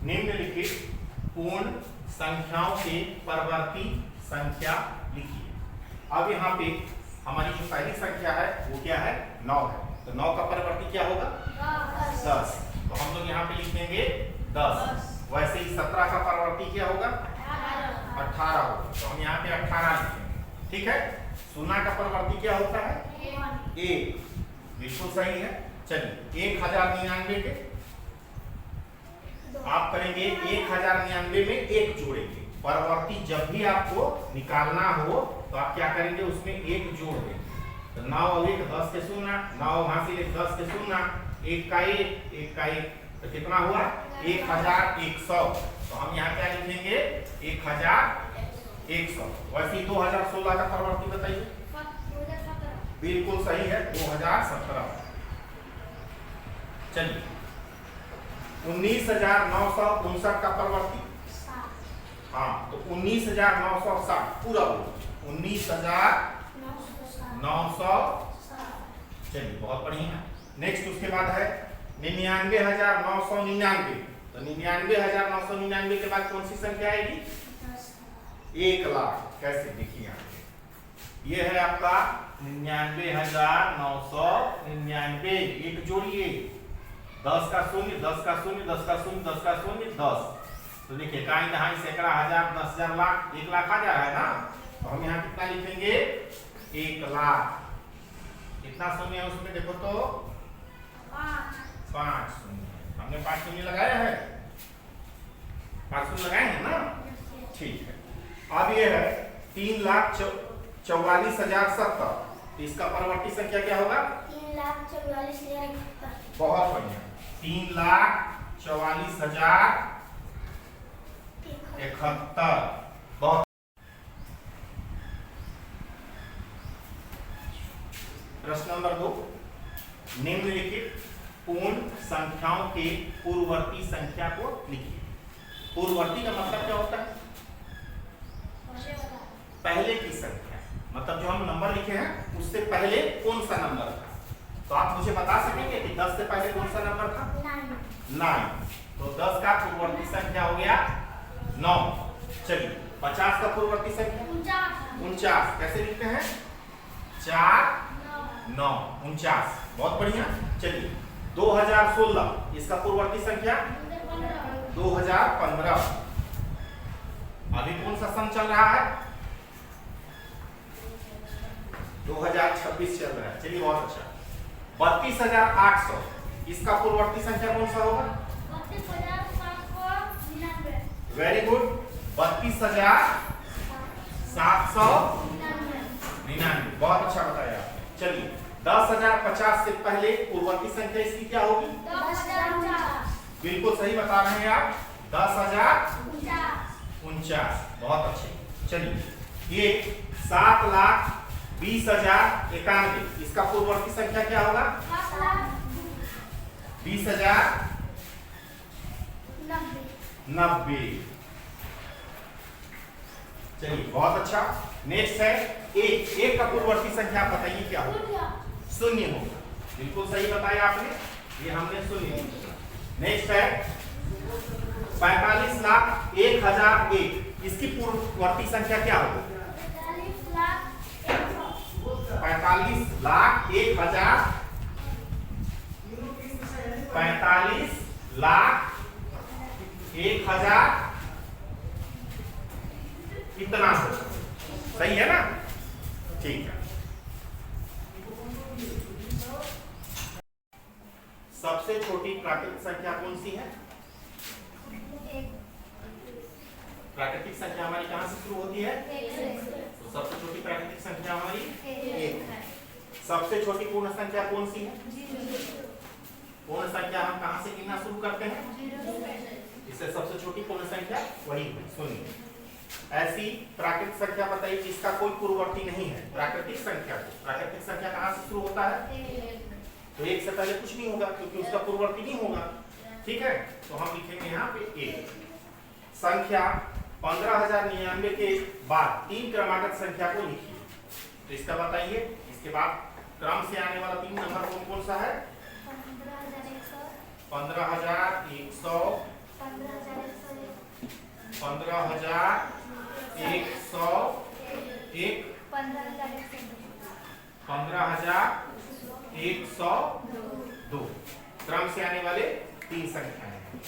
निम्नलिखित पूर्ण संख्याओं के परवर्ती संख्या लिखिए। अब यहाँ पे हमारी जो पहली संख्या है वो क्या है, 9 है। तो 9 का परवर्ती क्या होगा, 10। तो हम लोग यहाँ पे लिखेंगे 10। वैसे ही 17 का परवर्ती क्या होगा, 18 होगा। तो हम यहाँ पे 18 लिखेंगे। ठीक है। 16 का परवर्ती क्या होता है, 1। बिल्कुल सही है। चलिए 1099 के आप करेंगे 1099 में 1 जोड़ेंगे। परवर्ती जब भी आपको निकालना हो तो आप क्या करेंगे, उसमें 1 जोड़ देंगे। तो 9 और 1 10 के 0, 9 वहां से 10 के 0, 1 का 1 तो कितना हुआ, 1100। तो हम यहाँ क्या लिखेंगे, 1100। वैसे 2016 का परवर्ती बताइए। बिल्कुल सही है, 2017। चलिए 19,959 का परवर्ती, हाँ तो 19,960 पूरा बोलो, 19,960। चलिए बहुत बढ़िया। नेक्स्ट उसके बाद है 99,999। तो 99,999 के बाद कौन सी संख्या आएगी, 1 लाख। कैसे, देखिए यहाँ पे ये है आपका 99,999। एक जोड़िए, 10 का 0, 10 का 0, 10 का 0, 10 का 0, 10। तो देखिए कहीं दहाई सैकड़ा हजार 10,000 लाख 1 लाख आ जा रहा है ना। तो हम यहाँ कितना लिखेंगे, 1 लाख। कितना शून्य है उसमें, देखो तो 5 शून्य। हमने 5 शून्य लगाया है, 5 शून्य लगाए हैं ना। ठीक है। अब ये है 3,44,070। इसका परवर्ती संख्या क्या होगा, 3,44,071। बहुत बढ़िया, 3,44,071। बहुत। प्रश्न नंबर 2, निम्नलिखित पूर्ण संख्याओं के पूर्ववर्ती संख्या को लिखिए। पूर्ववर्ती का मतलब क्या होता है, पहले की संख्या। मतलब जो हम नंबर लिखे हैं उससे पहले कौन सा नंबर था। तो आप मुझे बता सकेंगे कि 10 से पहले कौन सा नंबर था, 9। तो 10 का पूर्ववर्ती संख्या हो गया 9। चलिए 50 का पूर्ववर्ती संख्या 49। कैसे लिखते हैं, 4 9 49। बहुत बढ़िया। चलिए 2016, इसका पूर्ववर्ती संख्या 2015। अभी कौन सा सन चल रहा है, 2026 चल रहा है। चलिए बहुत अच्छा। 32,800, इसका पूर्ववर्ती संख्या कौन सा होगा, 32,799। Very good, 32,799। बहुत अच्छा बताया आपने। चलिए 10,050 से पहले पूर्ववर्ती संख्या इसकी क्या होगी, 10,050। बिल्कुल सही बता रहे हैं आप, 10,049। बहुत अच्छे। चलिए ये 7,20,091, इसका पूर्ववर्ती संख्या क्या होगा, 20,090। चलिए बहुत अच्छा। नेक्स्ट है 1 का पूर्ववर्ती संख्या आप बताइए क्या होगा, 0 होगा। बिल्कुल सही बताया आपने, ये हमने 0। नेक्स्ट है 45,01,001, इसकी पूर्ववर्ती संख्या क्या होगी, 45,01,000। 45,01,000 इतना हो, सही है ना। ठीक है। सबसे छोटी प्राकृतिक संख्या कौन सी है, प्राकृतिक संख्या हमारी कहां से शुरू होती है, तो सबसे छोटी प्राकृतिक संख्या हमारी 1 है। सबसे छोटी पूर्ण संख्या कौन सी है, पूर्ण संख्या हम कहां से गिनना शुरू करते हैं, इससे सबसे छोटी पूर्ण संख्या वही है, 0। ऐसी प्राकृतिक संख्या बताइए जिसका कोई पूर्ववर्ती नहीं है। प्राकृतिक संख्या कहां से शुरू होता है, तो 1 से पहले कुछ नहीं होगा क्योंकि उसका पूर्ववर्ती नहीं होगा। ठीक है। तो हम लिखेंगे यहाँ पे 1। संख्या 15,099 के बाद 3 क्रमागत संख्या को लिखिए। तो इसका बताइए, इसके बाद क्रम से आने वाला 3 नंबर कौन कौन सा है, 15,100, 15,000, 100, 15,000, 2 क्रम से आने वाले 3 संख्याएं हैं।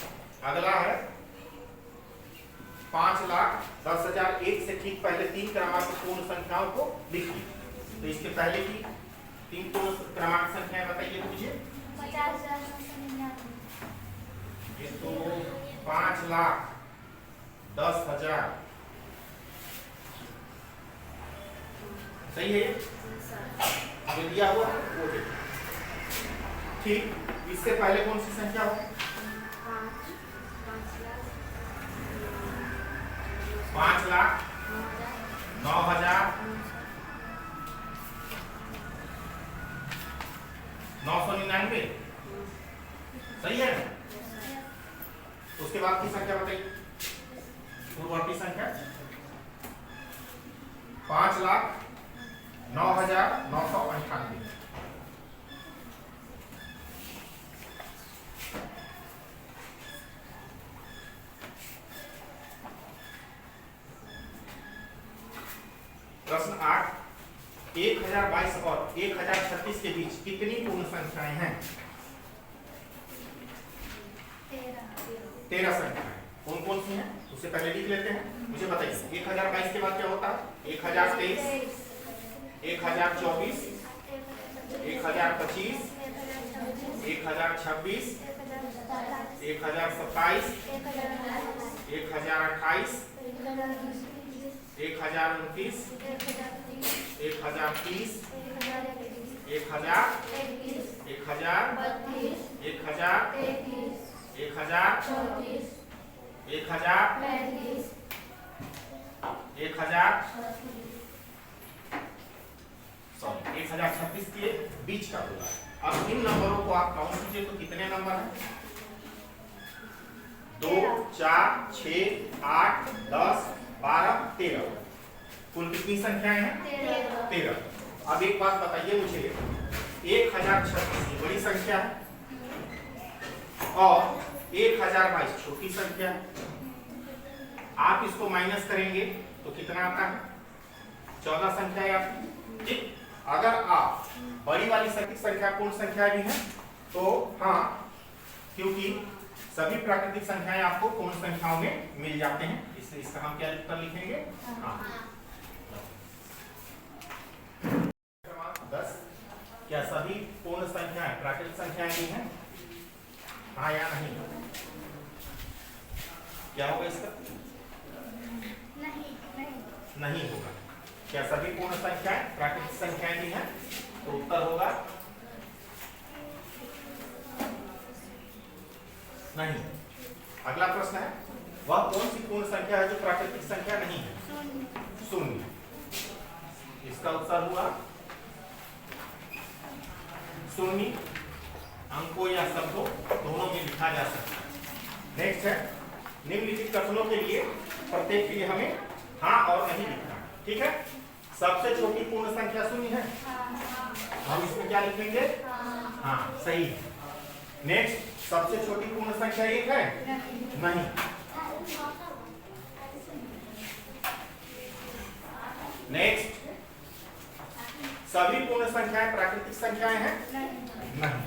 अगला है 5,10,000। एक से ठीक पहले 3 क्रमांक पूर्ण संख्याओं को लिखिए। तो इसके पहले की 3 पूर्ण क्रमांक संख्याएं बताइए मुझे। 50,999। ये तो 5,10,000 सही है। जो दिया हुआ है वो देखिए। ठीक, इससे पहले कौन सी संख्या हो? 5,09,999 सही है। उसके बाद की संख्या बताइए, पूर्ववर्ती संख्या। 5,09,998। प्रश्न 8, 1022 और 1036 के बीच कितनी पूर्ण संख्याएं हैं? 13 संख्याएं। कौन कौन सी हैं उससे पहले लिख लेते हैं। मुझे बताइए 1022 के बाद क्या होता है? 1023, 1024, 1025, 1026, 1027, 1028, 1029, 1030, 1000, 1000, 1000, 1000, 1000, 1036 के बीच का होगा। अब इन नंबरों को आप काउंट कीजिए तो कितने नंबर हैं? 2, 4, 6, 8, 10, 12, 13। कुल कितनी संख्याएं हैं? 13। अब एक बात बताइए मुझे, 1036 बड़ी संख्या है और 1022 छोटी संख्या है। आप इसको माइनस करेंगे तो कितना आता है? 14 संख्या है आपकी। ठीक, अगर आप बड़ी वाली संख्या पूर्ण संख्या भी है तो हाँ, क्योंकि सभी प्राकृतिक संख्याएं आपको पूर्ण संख्याओं में मिल जाते हैं, इसलिए इसका हम क्या उत्तर लिखेंगे? हाँ। 10, क्या सभी पूर्ण संख्याएं प्राकृतिक संख्याएं भी हैं? हाँ या नहीं? क्या होगा इसका? नहीं होगा। क्या सभी पूर्ण संख्याएं प्राकृतिक संख्याएं भी हैं? तो उत्तर होगा नहीं। अगला प्रश्न है, वह कौन सी पूर्ण संख्या है जो प्राकृतिक संख्या नहीं है? शून्य। इसका उत्तर हुआ शून्य। अंकों या शब्दों दोनों में लिखा जा सकता है। नेक्स्ट है, निम्नलिखित कथनों के लिए प्रत्येक के लिए हमें हाँ और नहीं लिखना है। ठीक है। सबसे छोटी पूर्ण संख्या शून्य है, हम इसमें क्या लिखेंगे? हाँ, सही है। नेक्स्ट, सबसे छोटी पूर्ण संख्या 1 है? नहीं। नेक्स्ट, सभी पूर्ण संख्याएं प्राकृतिक संख्याएं हैं? नहीं।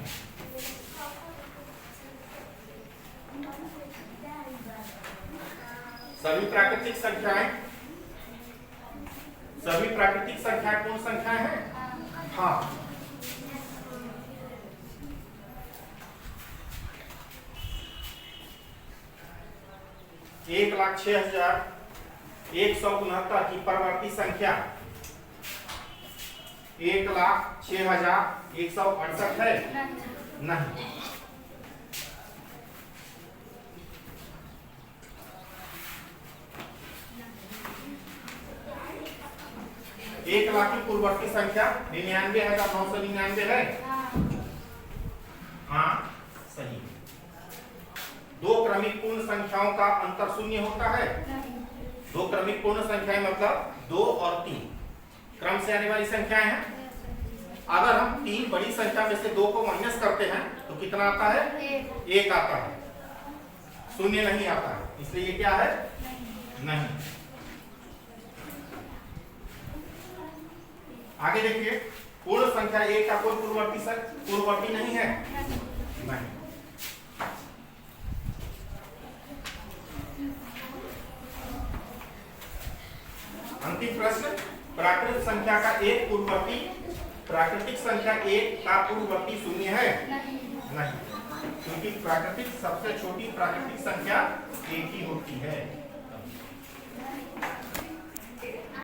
सभी प्राकृतिक संख्याएं पूर्ण संख्याएं हैं? हाँ। एक 1,06,169 की परवर्ती संख्या 1,06,168 है? नहीं। 1,00,000 की पूर्ववर्ती संख्या 99,999 है? हाँ, सही। 2 क्रमिक पूर्ण संख्याओं का अंतर शून्य होता है? 2 क्रमिक पूर्ण संख्याएं मतलब 2 और 3 क्रम से आने वाली संख्याएं हैं। अगर हम 3 बड़ी संख्या में से 2 को माइनस करते हैं तो कितना आता है? 1 आता है, शून्य नहीं आता है, इसलिए ये क्या है? नहीं। आगे देखिए, पूर्ण संख्या 1 का कोई पूर्ववर्ती नहीं है? नहीं। अंतिम प्रश्न, प्राकृतिक संख्या का एक पूर्ववर्ती, प्राकृतिक संख्या 1 का पूर्ववर्ती शून्य है? नहीं, क्योंकि प्राकृतिक सबसे छोटी प्राकृतिक संख्या 1 ही होती है।